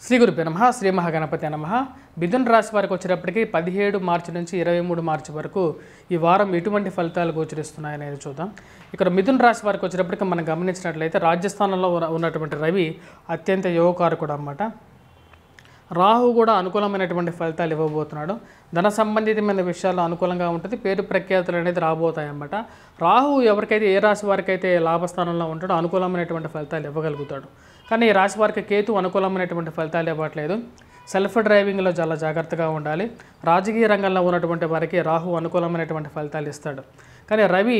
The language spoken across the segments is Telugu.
శ్రీ గురుభ్యో నమః శ్రీ మహాగణపతి నమః. మిథున రాశి వారికి వచ్చేటప్పటికి 17 మార్చి నుంచి 23 మార్చి వరకు ఈ వారం ఎటువంటి ఫలితాలు గోచరిస్తున్నాయనేది చూద్దాం. ఇక్కడ మిథున రాశి వారికి వచ్చేటప్పటికి మనం గమనించినట్లయితే రాజ్యస్థానంలో ఉన్నటువంటి రవి అత్యంత యోగకారకుడు అన్నమాట. రాహు కూడా అనుకూలమైనటువంటి ఫలితాలు ఇవ్వబోతున్నాడు. ధన సంబంధితమైన విషయాల్లో అనుకూలంగా ఉంటుంది. పేరు ప్రఖ్యాతులు అనేది రాబోతాయి అన్నమాట. రాహు ఎవరికైతే ఏ రాశి వారికి అయితే లాభస్థానంలో ఉంటాడో అనుకూలమైనటువంటి ఫలితాలు ఇవ్వగలుగుతాడు. కానీ ఈ రాశి వారికి కేతు అనుకూలమైనటువంటి ఫలితాలు ఇవ్వట్లేదు. సెల్ఫ్ డ్రైవింగ్లో చాలా జాగ్రత్తగా ఉండాలి. రాజకీయ రంగంలో ఉన్నటువంటి వారికి రాహు అనుకూలమైనటువంటి ఫలితాలు ఇస్తాడు. కానీ రవి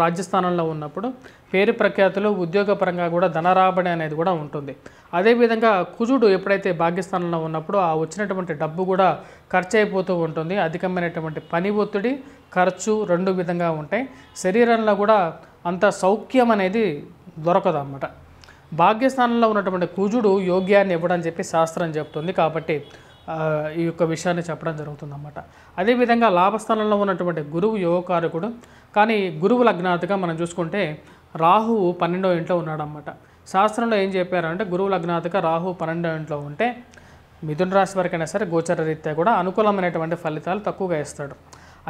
రాజ్యస్థానంలో ఉన్నప్పుడు పేరు ప్రఖ్యాతులు ఉద్యోగపరంగా కూడా ధనరాబడి అనేది కూడా ఉంటుంది. అదేవిధంగా కుజుడు ఎప్పుడైతే భాగ్యస్థానంలో ఉన్నప్పుడు ఆ వచ్చినటువంటి డబ్బు కూడా ఖర్చు అయిపోతూ ఉంటుంది. అధికమైనటువంటి పని ఒత్తిడి, ఖర్చు రెండు విధంగా ఉంటాయి. శరీరంలో కూడా అంత సౌఖ్యం అనేది దొరకదు అన్నమాట. భాగ్యస్థానంలో ఉన్నటువంటి కుజుడు యోగ్యాన్ని ఇవ్వడం చెప్పి శాస్త్రం చెప్తుంది. కాబట్టి ఈ యొక్క విషయాన్ని చెప్పడం జరుగుతుందన్నమాట. అదేవిధంగా లాభస్థానంలో ఉన్నటువంటి గురువు యోగకారకుడు. కానీ గురువు లగ్నాధిగా మనం చూసుకుంటే రాహువు 12వ ఇంట్లో ఉన్నాడన్నమాట. శాస్త్రంలో ఏం చెప్పారంటే గురువు లగ్నాధిగా రాహు 12వ ఇంట్లో ఉంటే మిథున రాశి వారికైనా సరే గోచర రీత్యా కూడా అనుకూలమైనటువంటి ఫలితాలు తక్కువగా ఇస్తాడు.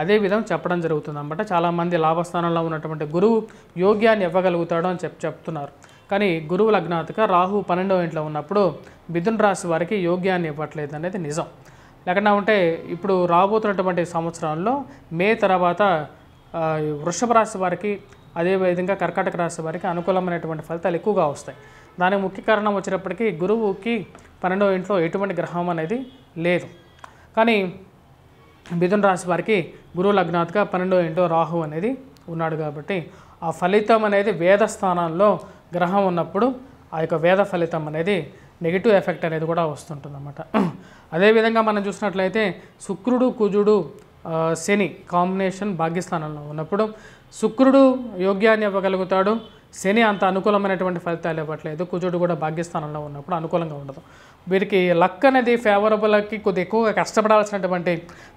అదే విధం చెప్పడం జరుగుతుందన్నమాట. చాలామంది లాభస్థానంలో ఉన్నటువంటి గురువు యోగ్యాన్ని ఇవ్వగలుగుతాడు అని చెప్తున్నారు. కానీ గురువు లగ్నాధిక రాహు 12వ ఇంట్లో ఉన్నప్పుడు మిథున రాశి వారికి యోగ్యాన్ని ఇవ్వట్లేదు అనేది నిజం. లేకుండా ఉంటే ఇప్పుడు రాబోతున్నటువంటి సంవత్సరంలో మే తర్వాత వృషభ రాశి వారికి అదేవిధంగా కర్కాటక రాశి వారికి అనుకూలమైనటువంటి ఫలితాలు ఎక్కువగా వస్తాయి. దానికి ముఖ్య కారణం వచ్చేటప్పటికి గురువుకి 12వ ఇంట్లో ఎటువంటి గ్రహం అనేది లేదు. కానీ మిథున రాశి వారికి గురువు లగ్నాధిక 12వ ఇంట్లో రాహు అనేది ఉన్నాడు. కాబట్టి ఆ ఫలితం అనేది వేద స్థానాల్లో గ్రహం ఉన్నప్పుడు ఆ యొక్క వేద ఫలితం అనేది నెగిటివ్ ఎఫెక్ట్ అనేది కూడా వస్తుంటుందన్నమాట. అదేవిధంగా మనం చూసినట్లయితే శుక్రుడు కుజుడు శని కాంబినేషన్ భాగ్యస్థానంలో ఉన్నప్పుడు శుక్రుడు యోగ్యాన్ని ఇవ్వగలుగుతాడు. శని అంత అనుకూలమైనటువంటి ఫలితాలు ఇవ్వట్లేదు. కుజుడు కూడా భాగ్యస్థానంలో ఉన్నప్పుడు అనుకూలంగా ఉండదు. వీరికి లక్ అనేది ఫేవరబుల్కి కొద్దిగా ఎక్కువగా కష్టపడాల్సినటువంటి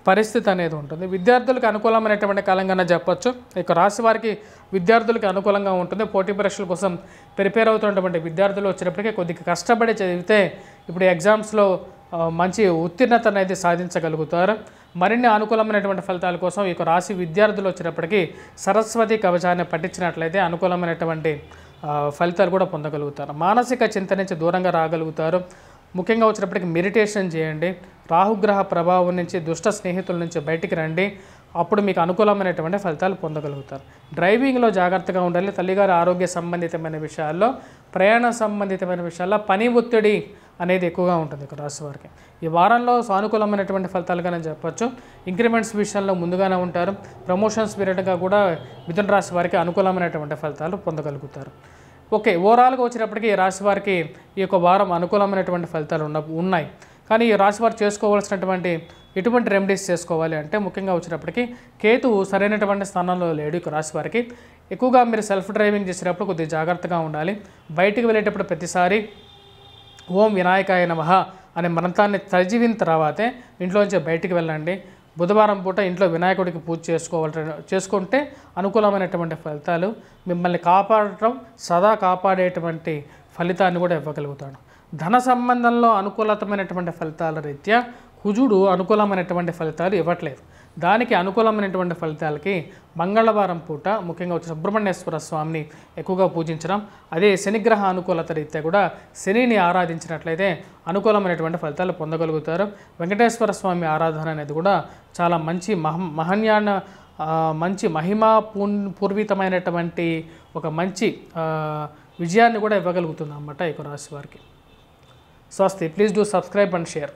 పరిస్థితి అనేది ఉంటుంది. విద్యార్థులకు అనుకూలమైనటువంటి కాలంగానే చెప్పొచ్చు. ఇక రాశి వారికి విద్యార్థులకి అనుకూలంగా ఉంటుంది. పోటీ పరీక్షల కోసం ప్రిపేర్ అవుతున్నటువంటి విద్యార్థులు వచ్చేటప్పటికీ కొద్దిగా కష్టపడి చదివితే ఇప్పుడు ఎగ్జామ్స్లో మంచి ఉత్తీర్ణత అనేది సాధించగలుగుతారు. మరిన్ని అనుకూలమైనటువంటి ఫలితాల కోసం ఈ రాశి విద్యార్థులు వచ్చేటప్పటికీ సరస్వతి కవచాన్ని పఠించినట్లయితే అనుకూలమైనటువంటి ఫలితాలు కూడా పొందగలుగుతారు. మానసిక చింత నుంచి దూరంగా రాగలుగుతారు. ముఖ్యంగా వచ్చేటప్పటికి మెడిటేషన్ చేయండి. రాహుగ్రహ ప్రభావం నుంచి దుష్ట స్నేహితుల నుంచి బయటికి రండి. అప్పుడు మీకు అనుకూలమైనటువంటి ఫలితాలు పొందగలుగుతారు. డ్రైవింగ్లో జాగ్రత్తగా ఉండాలి. తల్లిగారి ఆరోగ్య సంబంధితమైన విషయాల్లో, ప్రయాణ సంబంధితమైన విషయాల్లో పని ఒత్తిడి అనేది ఎక్కువగా ఉంటుంది ఇక్కడ రాశి వారికి. ఈ వారంలో సానుకూలమైనటువంటి ఫలితాలుగానే చెప్పొచ్చు. ఇంక్రిమెంట్స్ విషయంలో ముందుగానే ఉంటారు. ప్రమోషన్స్ పీరియడ్గా కూడా మిథున రాశి వారికి అనుకూలమైనటువంటి ఫలితాలు పొందగలుగుతారు. ఓకే, ఓవరాల్గా వచ్చేటప్పటికి ఈ రాశి వారికి ఈ యొక్క వారం అనుకూలమైనటువంటి ఫలితాలు ఉన్నాయి. కానీ ఈ రాశి వారు చేసుకోవాల్సినటువంటి ఎటువంటి రెమెడీస్ చేసుకోవాలి అంటే ముఖ్యంగా వచ్చేటప్పటికి కేతువు సరైనటువంటి స్థానంలో లేడు. ఈ రాశి వారికి ఎక్కువగా మీరు సెల్ఫ్ డ్రైవింగ్ చేసేటప్పుడు కొద్దిగా జాగ్రత్తగా ఉండాలి. బయటికి వెళ్ళేటప్పుడు ప్రతిసారి ఓం వినాయకాయ నమః అనే మంత్రాన్ని చదివిన తర్వాతే ఇంట్లోంచి బయటికి వెళ్ళండి. బుధవారం పూట ఇంట్లో వినాయకుడికి పూజ చేసుకుంటే అనుకూలమైనటువంటి ఫలితాలు మిమ్మల్ని కాపాడటం, సదా కాపాడేటువంటి ఫలితాన్ని కూడా ఇవ్వగలుగుతాడు. ధన సంబంధంలో అనుకూలమైనటువంటి ఫలితాల రీత్యా కుజుడు అనుకూలమైనటువంటి ఫలితాలు ఇవ్వట్లేదు. దానికి అనుకూలమైనటువంటి ఫలితాలకి మంగళవారం పూట ముఖ్యంగా వచ్చి సుబ్రహ్మణ్యేశ్వర స్వామిని ఎక్కువగా పూజించడం, అదే శనిగ్రహ అనుకూలత రీత్యా కూడా శనిని ఆరాధించినట్లయితే అనుకూలమైనటువంటి ఫలితాలు పొందగలుగుతారు. వెంకటేశ్వర స్వామి ఆరాధన అనేది కూడా చాలా మంచి మంచి మహిమా పూర్వితమైనటువంటి ఒక మంచి విజయాన్ని కూడా ఇవ్వగలుగుతుంది అన్నమాట ఈ రాశి వారికి. స్వస్తి. Please do subscribe and share.